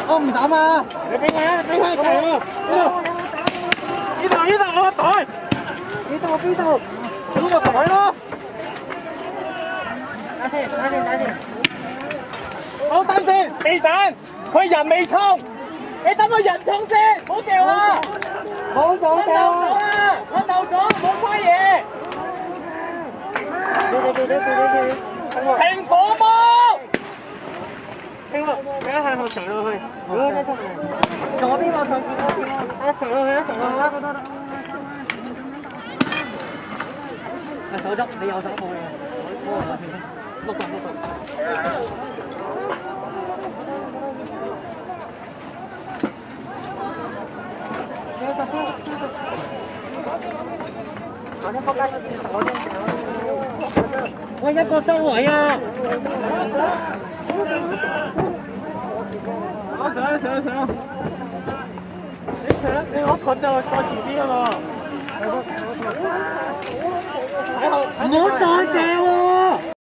我唔抌啊！你俾佢啊！俾佢隊喎！呢度我隊。呢度呢個隊咯。打先。好，等先，避彈，佢人未衝，你等佢人衝先，好掉啊！冇咗掉啊！我漏咗，冇花嘢。停火冇！停啦！你一向後垂落去。好啦，左邊我上次嗰邊咯。垂落去，垂落去啦。手足，你右手冇嘢。碌過。喂，一個收位啊！上！你好近就再前啲啊嘛！唔好再掉喎！